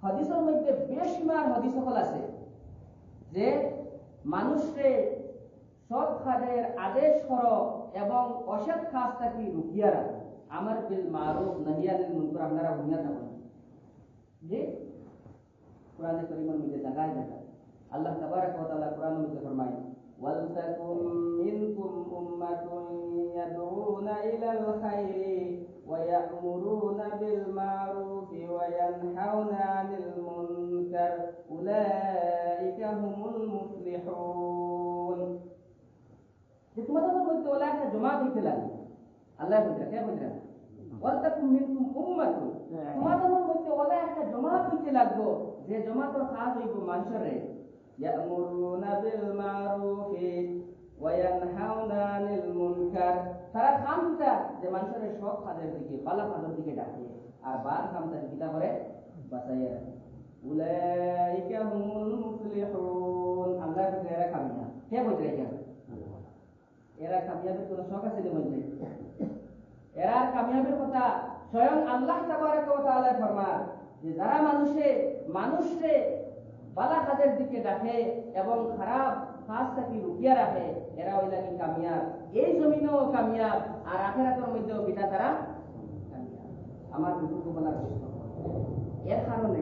হাদিসের মধ্যে বেশিরভাগ হাদিস সকল আছে যে মানুষকে সৎ কাজের আদেশ করো এবং অসৎ কাজ থেকে রুকিয়া রাখো। আমর বিল মারুফ নাহি আনিল মুনকার আপনারা বুঝিয়া থাকুন যে কুরআনে কারীমের মধ্যে জায়গায় জায়গায় আল্লাহ তাবারাকা ওয়া তাআলা কুরআনের মধ্যে ফরমায় ওয়ালতাকুম মিনকুম উম্মাতুন ইয়াদউনা ইলাল খায়রি ওয়া ইয়া'মুরুনা বিল মারুফি ওয়া ইয়ানহাউনা আনিল মুনকার উলাইকা হুমুল মুফলিহুন। যে তোমাদের মধ্যে ওলা একটা জামাত হইতে লাগে, আল্লাহ বলছে কে বলছে ওয়ালতাকুম মিনকুম উম্মাতুন, তোমাদের মধ্যে ওলা একটা জামাত হইতে লাগবে যে জামাতের কাজ হইব মানুষের ইয়া'মুরুনা বিল মারুফি ওয়া ইয়ানহাউনা আনিল মুনকার। তারা কামটা যে মানুষের সৎ কাজের দিকে ভালো কাজের দিকে ডাকে আর বাদ কামটা কিটা করে বাঁচাইয়া রাখে। উলাইকা হুমুল মুফলিহুন। আল্লাহ বলে এরা কামিয়াব। কে বলছে এরা কামিয়াবের কোনো শখ আছে বলছে এরা কামিয়াবের কথা স্বয়ং আল্লাহ তাবারাকা ওয়া তাআলা ফরমান যে যারা মানুষে ভালো কাজের দিকে ডাকে এবং খারাপ কাজ থেকে রুকিয়ে রাখে এরা ওই লাগে কামিয়াব, এই জমিনেও কামিয়াব আর আখিরাতের মধ্যেও বিটা তারা কামিয়াব। আমার বুজুর্গ বলার চেষ্টা এর কারণে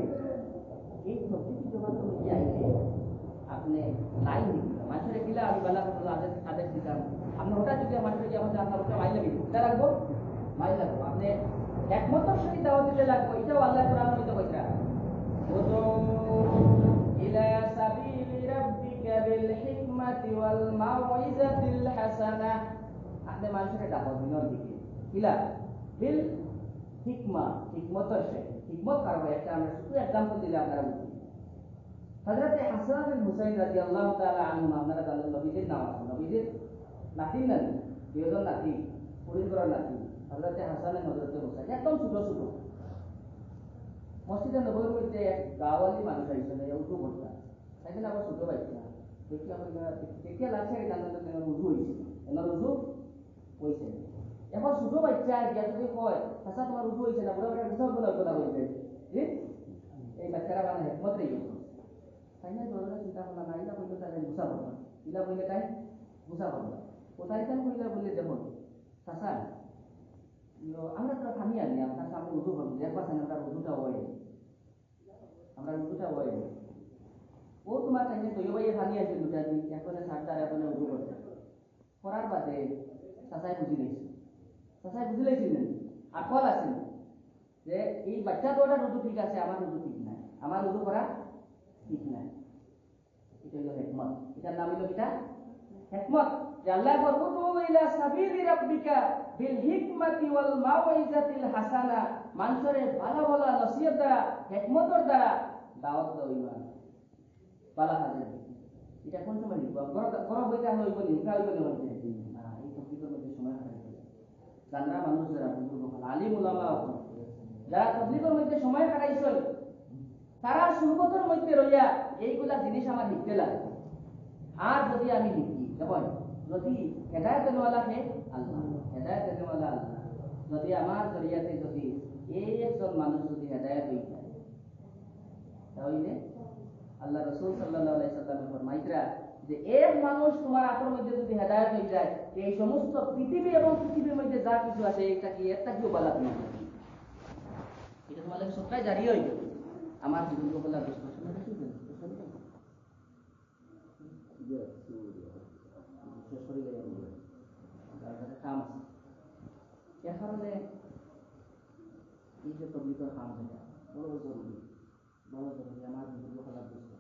এই প্রকৃতি জগতের মধ্যে আইলে আপনি লাইন দিতে মানুষের গিলা আমি বেলা আদেশ দিতাম আপনি হঠাৎ যদি মানুষের গিয়ে আমাদের আপনার ওটা মাইল লাগবে এটা রাখবো মাইল লাগবো আপনি একমতর সহিত দাওয়াত দিতে লাগবো। এটাও আল্লাহ কোরআনের মধ্যে কইছে ইলা সাবিলি রাব্বিকা বিল হিকমাতি ওয়াল মাউইজাতিল হাসানাহ। আপনি মানুষের দাওয়াত দিনের দিকে কিলা বিল হিকমা, হিকমতের সাথে হিকমত কারণে একটা আমরা শুধু एग्जांपल দিলে আপনারা বুঝবেন। হযরত হাসান বিন হুসাইন রাদিয়াল্লাহু তাআলা আনহু আপনারা জানেন নবীজির নাম আছে, নবীজির নাতি না দুইজন নাতি পরিবারের নাতি হযরত হাসান এবং হযরত হুসাইন একদম ছোট ছোট। মসজিদে নববীর মধ্যে এক গাওয়ালি মানুষ আইছিল উজু করতে, তাইলে আবার ছোট বাচ্চা দেখিয়া লাগছে জানেন উজু হয়েছে এনার উজু হয়েছে। এখন ছোট বাচ্চা গিয়া যদি কয় হাসা তোমার উজু হয়েছে না বুড়া বুড়া বুঝাও বলার কথা বলছে এই বাচ্চারা মানে হেকমত রেগে তাই না দরজা চিন্তা করলাম না ইলা বললে তাই গুছা করবো ইলা বললে তাই গুছা করবো কোথায় কেন কইলা বললে দেখুন চাষা আমরা তো থামি আনি আপনার সামনে উজু করবো দেখবা আমরা উজুটা হয় আমরা উজুটা হয় ও তোমার কাছে দইয় ভাইয়ে থামি আছে দুটা দিন এখনে সাতটার এখনে উজু করছে করার বাদে চাষাই বুঝি লাইছে, চাষাই বুঝি লাইছিলেন আর কল আছেন যে এই বাচ্চা দুটার উজু ঠিক আছে আমার উজু ঠিক নাই, আমার উজু করা ঠিক নাই। এটা হলো হিকমত, এটার নাম হলো কিটা হিকমত। যে আল্লাহ বলবো ইলা সাবিলি রাব্বিকা বিল হিকমাতি ওয়াল মাউইজাতিল হাসানা, মানুষের ভালো ভালো নসিহত দ্বারা হিকমতের দ্বারা দাওয়াত দাও ইমান ভালো কাজে। এটা কোন সময় লিখব গরম বইতে আমি হইব লিখা হইব না বলতে না এই টপিকের মধ্যে সময় কাটাইতে জানরা মানুষ যারা বুজুর্গ আলিম উলামা যারা তবলিগের মধ্যে সময় কাটাইছেন তারা সুন্নতের মধ্যে রইয়া এইগুলা জিনিস আমার শিখতে লাগে। আর যদি আমি লিখি দেখুন যদি হেদায়েত দেওয়ালা কে আল্লাহ, হেদায়েত দেওয়ালা আল্লাহ, যদি আমার জরিয়াতে যদি একজন মানুষ যদি হেদায়েত হয়ে যায় তাহলে আল্লাহ রাসূল সাল্লাল্লাহু আলাইহি সাল্লাম ফরমাইতরা যে এক মানুষ তোমার আপনার মধ্যে যদি হেদায়েত হয়ে যায় এই সমস্ত পৃথিবী এবং পৃথিবীর মধ্যে যা কিছু আছে এটা কি একটা কি বালা তোমার এটা তোমার লাগে সবটাই জারি হয়ে যাবে। আমার বুজুর্গ বলা দোস্ত শুনে দেখি এর কারণে এই যে তবলিগের কাম যেটা বড় জরুরি, বড় জরুরি। আমার বুজুর্গ বলা দোস্ত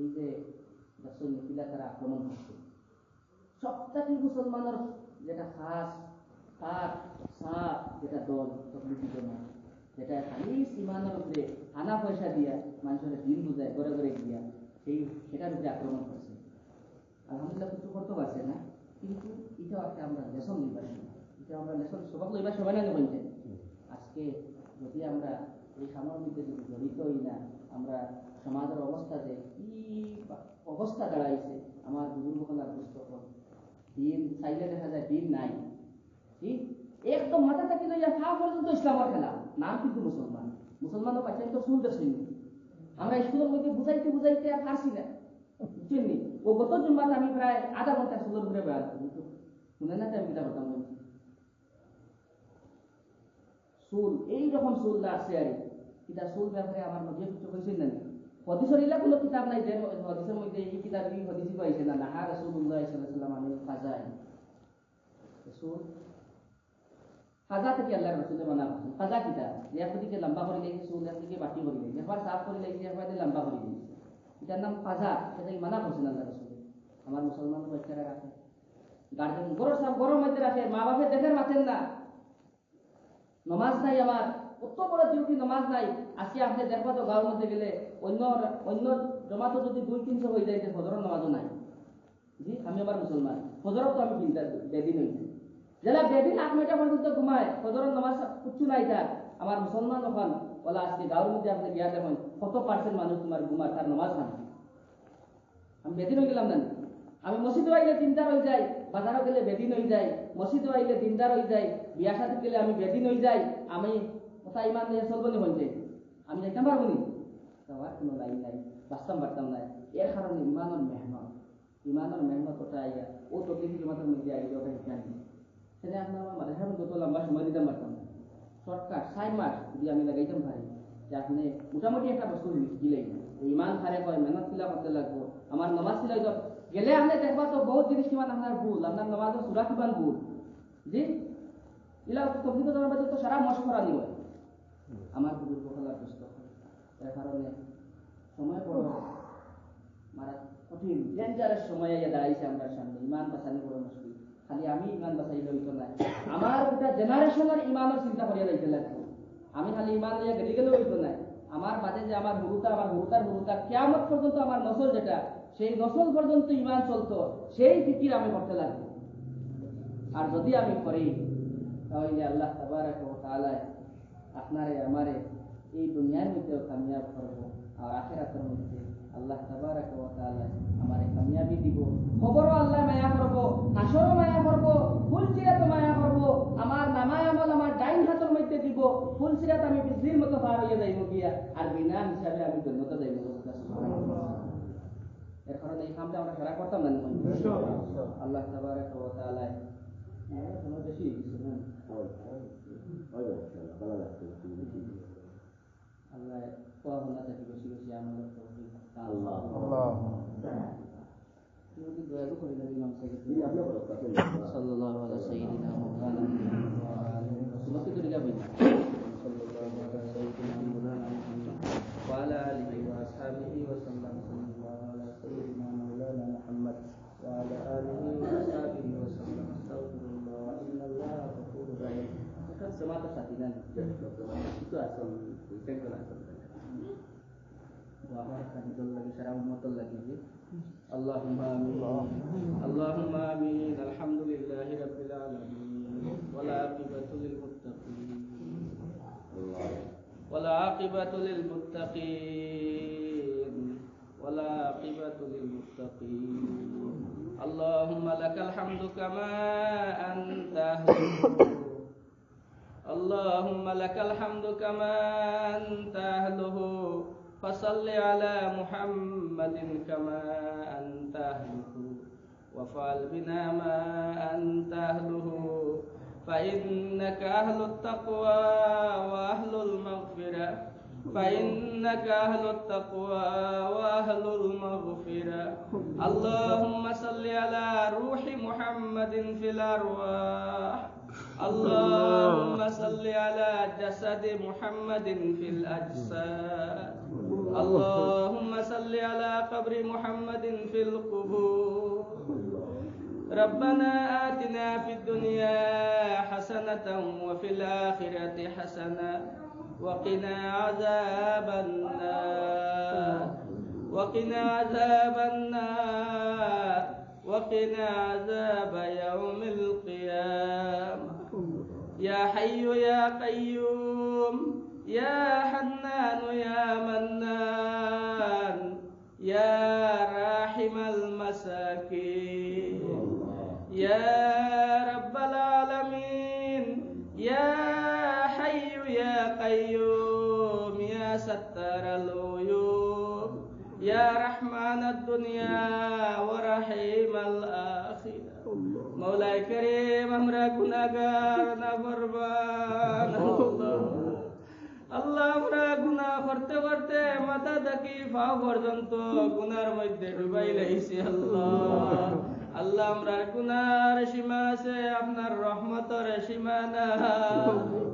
এই যে দর্শন মিথিলা তারা আক্রমণ করছে সবটাকে মুসলমানের যেটা খাস তার সাপ যেটা দল তবলিগি জমাত যেটা খালি ইমানের উপরে আনা পয়সা দিয়া মানুষের দিন বুঝায় ঘরে ঘরে গিয়া সেটার উপরে আক্রমণ করছে। আলহামদুলিল্লাহ কিছু করতে পারছে না, কিন্তু এটাও একটা আমরা লেসন লইবার এটা আমরা লেসন সবাই লইবার সবাই না নেবেন। আজকে যদি আমরা এই সামনের মধ্যে যদি জড়িত হই না, আমরা সমাজের অবস্থা যে কি অবস্থা দাঁড়াইছে, আমার বুজুর্গ হলার পুস্তক দিন চাইলে দেখা যায় দিন নাই, ঠিক একদম মাথা থাকি লইয়া পা পর্যন্ত ইসলামের খেলা নাম কিন্তু মুসলমান। মুসলমানও পাচ্ছেন তো শুনতে শুনি আমরা স্কুলের মধ্যে বুঝাইতে বুঝাইতে আর পারছি না, বুঝছেন নি? ও গত জুম্মাতে আমি প্রায় আধা ঘন্টা স্কুলের ঘুরে বেড়াচ্ছি, শুনে না আমি কিতা করতাম বলছি সুল এইরকম সুল আসছে আর এটা সুল ব্যাপারে আমার মধ্যে কিছু কইছেন না হদিসের ইলা কোনো কিতাব নাই যে হদিসের মধ্যে এই কিতাব এই হদিসই পাইছে না নাহা রাসূলুল্লাহ সাল্লাল্লাহু আলাইহি ওয়াসাল্লাম আমি ফাজাই সুল ফাজা থেকে আল্লাহর রাসূলের মানা করছেন। ফাজা কিতাব যে একদিকে লম্বা করে লেগেছে সুল একদিকে বাকি করে লেগেছে একবার সাফ করে লেগেছে একবার লম্বা করে লেগেছে, এটার নাম ফাজা, সেটাই মানা করছেন আল্লাহ রাসূল। আমার মুসলমান বাচ্চারা রাখে গার্জেন বড় সব গরম মধ্যে রাখে, মা বাপে দেখেন মাথেন না, নমাজ নাই আমার কত বড় ডিউটি নমাজ নাই। আজকে আপনি দেখবা তো গাঁর মধ্যে গেলে অন্য অন্য জমাতো যদি 2-300 হয়ে যায় ফজরের নামাজও নাই। জি আমি আবার মুসলমান, ফজরও তো আমি বেদিন হয়েছি যারা বেদিন 8 মিনিট পর্যন্ত ঘুমায় ফজরের নামাজ কিচ্ছু নাই তার। আমার মুসলমান ওখান বলা আজকে গাঁর মধ্যে আপনি গিয়া দেখুন কত পার্সেন্ট মানুষ তোমার ঘুমায় তার নামাজ খান। আমি বেদিন হয়ে গেলাম না, আমি মসজিদে আইলে দিনদার হয়ে যাই, বাজারও গেলে বেদিন হয়ে যাই, মসজিদে আইলে দিনদার হয়ে যাই, বিয়া সাথে গেলে আমি বেদিন হয়ে যাই। আমি কথা ইমান নিয়ে চলবো নি বলছে আমি যাইতাম পারবো নি, আমার কোনো লাইন নাই, বাঁচতাম পারতাম নাই। এর কারণে ইমানের মেহনত ওটা আইয়া ও তবলিগি জমাতের মধ্যে আইলে ওটা শিক্ষা নিয়ে সেটা আপনার আমার মাথায় যত লম্বা সময় দিতাম পারতাম না। শর্টকাট 6 মাস যদি আমি লাগাইতাম পারি যে আপনি মোটামুটি একটা বস্তু দিলেই ইমান হারে কয় মেহনত কিলা করতে লাগবো, আমার নমাজ কিলাই তো গেলে আপনি দেখবা তো বহুত জিনিস কিমান আপনার ভুল, আপনার নমাজের সুরা কিমান ভুল। জি ইলা তবলিগি জমাতে তো সারা মশকরা নিব আমার বুজুর্গ হলার পুস্তক। এর কারণে সময় বড় মারা কঠিন ডেঞ্জারাস সময় আইয়া দাঁড়াইছে আমরা সামনে, ইমান বাঁচানি বড় মুশকিল। খালি আমি ইমান বাঁচাইলে হইতো না, আমার গোটা জেনারেশনের ইমানের চিন্তা করিয়া যাইতে লাগতো। আমি খালি ইমান লইয়া গেলে গেলেও হইতো না, আমার বাদে যে আমার হুরুতা কিয়ামত পর্যন্ত আমার নসল যেটা সেই নসল পর্যন্ত ইমান চলতো, সেই ফিকির আমি করতে লাগবো। আর যদি আমি করি তাহলে আল্লাহ তাবারাক ওয়া তাআলা আপনারে আমারে এই দুনিয়ার মধ্যেও কামিয়াব করবো আর আখিরাতের মধ্যে আল্লাহ তাবারাক ওয়া তাআলা আমারে কামিয়াবি দিব। খবরও আল্লাহ মায়া করব, হাসরও মায়া করব, ফুলসিরাতও মায়া করব, আমার নামায় আমল আমার ডাইন হাতের মধ্যে দিব, ফুলসিরাত আমি বিজলির মতো পার হইয়া যাইব গিয়া আর বিনা হিসাবে আমি জান্নাতে যাইব। এর কারণে এই কামটা আমরা সারা করতাম না আল্লাহ তাবারাক ওয়া তাআলা সময় বেশি না আল্লাহ পড়াশোনা থেকে বেশি বেশি আমল তৌফিক যদি দয়া করে দেন ইমাম সাহেব সাল্লাল্লাহু আলাইহি সাইয়্যিদিনা মাওলানা ওয়া আলিহি রাসূলুল্লাহ কি করিয়া বিনা সাল্লাল্লাহু আলাইহি সাইয়্যিদিনা মাওলানা ওয়া আলা আলিহি ওয়া আসহাবিহি ওয়া সাল্লাম সাল্লাল্লাহু আলাইহি সাইয়্যিদিনা মাওলানা মুহাম্মদ ওয়া আলা আলিহি ওয়া আসহাবিহি ওয়া সাল্লাম আস্তাগফিরুল্লাহ ইন্নাল্লাহা গফুরুর রাহিম। এটা সমাতে সাথীনা itu asal bukan asal doa kanjol lagi sarang umatul lagi ji Allahumma amin Allahumma amin alhamdulillahi rabbil alamin wal aqibatu lil muttaqin wal aqibatu lil muttaqin wal aqibatu lil muttaqin লাকাল হামদু কামা আনতা আহলুহু আল্লাহুম্মা লাকাল হামদু কামা আনতা আহলুহু ফাসাল্লি আলা মুহাম্মাদিন কামা আনতা আহলুহু ওয়াফআল বিনা মা আনতা আহলুহু فإنك أهل التقوى وأهل المغفرة فإنك أهل التقوى وأهل المغفرة اللهم صل على روح محمد في الأرواح اللهم صل على جسد محمد في الأجساد اللهم صل على قبر محمد في القبور ربنا آتنا في الدنيا حسنة وفي الآخرة حسنة وقنا عذاب النار وقنا عذاب النار وقنا عذاب يوم القيامة يا حي يا قيوم يا حنان يا منان يا راحم المساكين يا رب العالمين يا حي يا قيوم يا ستار العيوب يا رحمن الدنيا ورحيم الآخرة مولاي كريم আমরা গুনাহগার নাফরমান আল্লাহ আমরা গুনাহ করতে করতে মাথা থেকে পা পর্যন্ত গুনার মধ্যে ডুবাই লাইছি আল্লাহ আল্লাহ আমরার গুনার সীমা আছে আপনার রহমতের সীমা নাই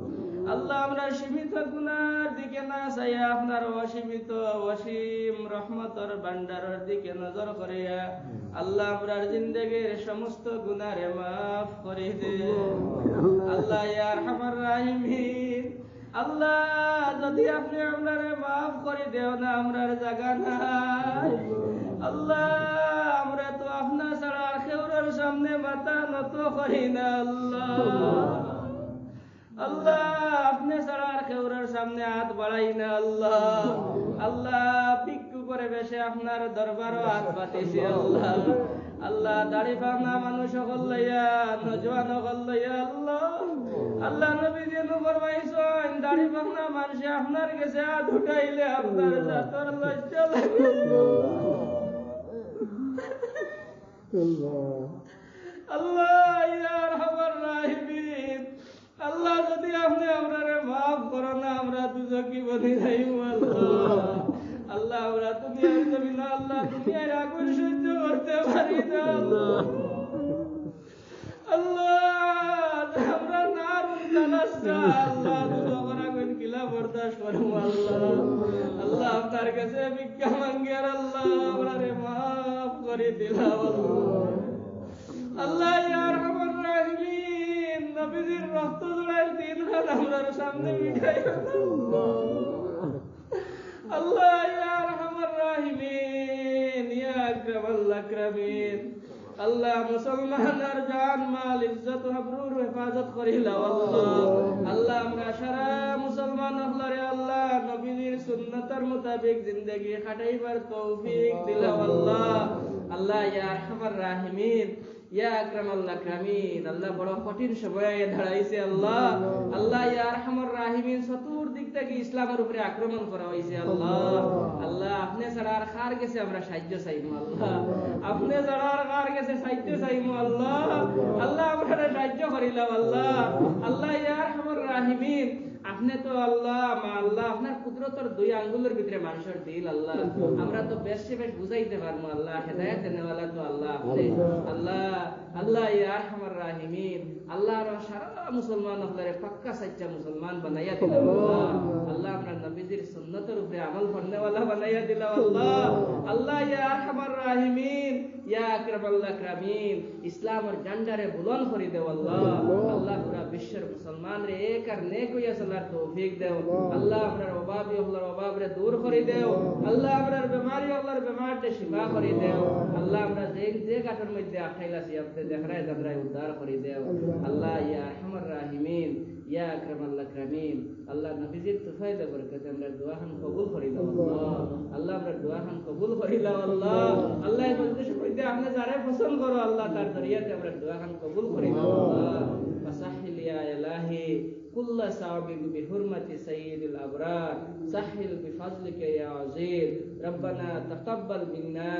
আল্লাহ আমরা সীমিত গুনার দিকে না চাইয়া আপনার অসীমিত অসীম রহমতের ভান্ডারের দিকে নজর করিয়া আল্লাহ আমরার জিন্দেগীর সমস্ত গুনারে মাফ করে দে আল্লাহ ইয়া আরহামার রাহিমিন আল্লাহ যদি আপনি আপনারে মাফ করে দেও না আমরার জায়গা নাই আল্লাহ আমরা তো আপনার ছাড়া আর কেউর সামনে মাথা নত করি না আল্লাহ আল্লাহ আপনি ছাড়া আর কেউর সামনে হাত বাড়াই না আল্লাহ আল্লাহ ভিক্ষু করে বেশে আপনার দরবারও হাত পাতিছি আল্লাহ আল্লাহ দাড়ি পাওনা মানুষ সকল লইয়া নজওয়ান সকল লইয়া আল্লাহ আল্লাহ নবী যেন ফরমাইছেন দাড়ি পাওনা মানুষ আপনার কাছে হাত উঠাইলে আপনার জাতর লজ্জা লাগে আল্লাহ ইয়া আরহামার রাহিমিন আল্লাহ যদি আপনি আমরারে মাফ করো না আমরা দুজকি বনি যাইব আল্লাহ আল্লাহ আমরা দুনিয়ার জমিন আল্লাহ দুনিয়ার আগুন সহ্য করতে পারি না আল্লাহ আল্লাহ আমরা নারুন তালাসা আল্লাহ দুজকের আগুন কিলা বরদাস্ত করব আল্লাহ আল্লাহ আপনার কাছে ভিক্ষা মাঙ্গি আর আল্লাহ আমরারে মাফ করে দিলাম আল্লাহ ইয়া আরহামার রাহিমিন নবীজির রক্ত জড়ায় দিনখান আমরার সামনে মিঠাই আল্লাহ ইয়া আরহামার রাহিমিন ইয়া আকরামাল আকরামিন আল্লাহ মুসলমানের জান মাল ইজ্জত আবরুর হেফাজত করিলাও আল্লাহ আল্লাহ আমরা সারা মুসলমান আল্লাহরে আল্লাহ নবীর সুন্নতের মোতাবেক জিন্দেগি কাটাইবার তৌফিক দিলাও আল্লাহ আল্লাহ ইয়া আরহামার রাহিমিন ইয়া আকরামাল আকরামিন আল্লাহ বড় কঠিন সময়ে দাঁড়াইছে আল্লাহ আল্লাহ ইয়া আরহামার রাহিমিন চতুর্দিক থেকে ইসলামের উপরে আক্রমণ করা হয়েছে আল্লাহ আল্লাহ আপনি ছাড়া আর কার কাছে আমরা সাহায্য চাইবো আল্লাহ আপনি ছাড়া আর কার কাছে সাহায্য চাইবো আল্লাহ আল্লাহ আমরা সাহায্য করিলাম আল্লাহ আল্লাহ ইয়া আরহামার রাহিমিন আপনি তো আল্লাহ মা আল্লাহ আপনার কুদরতের দুই আঙ্গুলের ভিতরে মানুষের দিল আল্লাহ আমরা তো বেশি বেশ বুঝাইতে পারবো আল্লাহ হেদায়েত দেনেওয়ালা তো আল্লাহ আপনি আল্লাহ আল্লাহ ইয়া আরহামার রাহিমিন আল্লাহ সারা মুসলমান আপনারে পাক্কা সচ্চা মুসলমান বানাইয়া দিলাম আল্লাহ আল্লাহ আপনার নবীজির সুন্নতের উপরে আমল করনেওয়ালা বানাইয়া দিলাম আল্লাহ আল্লাহ ইয়া আরহামার রাহিমিন ইয়া আকরামাল আকরামিন ইসলামের ঝান্ডারে বুলন্দ করে দেও আল্লাহ আল্লাহ পুরা বিশ্বের মুসলমান রে এক আর নেক হইয়া চলার তৌফিক দেও আল্লাহ আপনার অভাবী আল্লাহর অভাবরে দূর করে দেও আল্লাহ আপনার বেমারি আল্লাহর বেমারতে শিফা করে দেও আল্লাহ আমরা যে কাঠের মধ্যে আঠাইলাছি আপনি দেখরায় দাদরায় উদ্ধার করে দেও আল্লাহ ইয়া আরহামার রাহিমিন ইয়া আকরামাল আকরামিন আল্লাহ নবীজির তুফাইলে বরকতে আমরা দোয়াখান কবুল করে দাও আল্লাহ আল্লাহ আমরা দোয়াখান কবুল করে দাও আল্লাহ আল্লাহ এই মজলিসে যদি আপনি যারে পছন্দ করো আল্লাহ তার জরিয়াতে আমরা দোয়া খান কবুল করি আল্লাহ ফাসাহিল ইয়া ইলাহি কুল্ল সাবিক বিহুরমাতি সাইয়্যিদিল আবরার সাহিল বিফাজলিকা ইয়া আযীম রব্বানা তাকাব্বাল মিন্না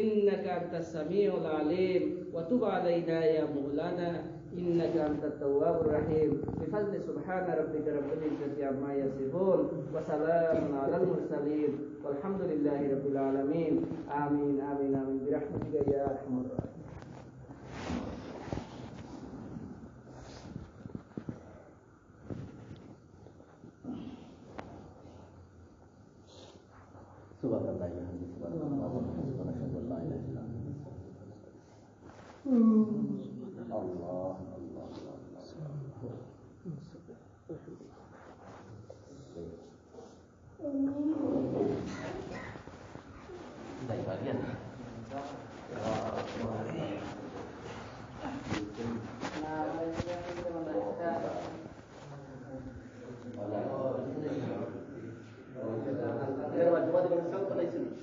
ইন্নাকা আনতাস সামিউল আলিম ওয়া তুব আলাইনা ইয়া মাওলানা إنك أنت التواب الرحيم بفضل سبحان ربك رب العزة عما يصفون وسلام على المرسلين والحمد لله رب العالمين آمين آمين آمين برحمتك يا أرحم الراحمين سبحان الله وبحمده سبحان الله ونشهد أن لا إله إلا الله dari bagian cuma dengan sang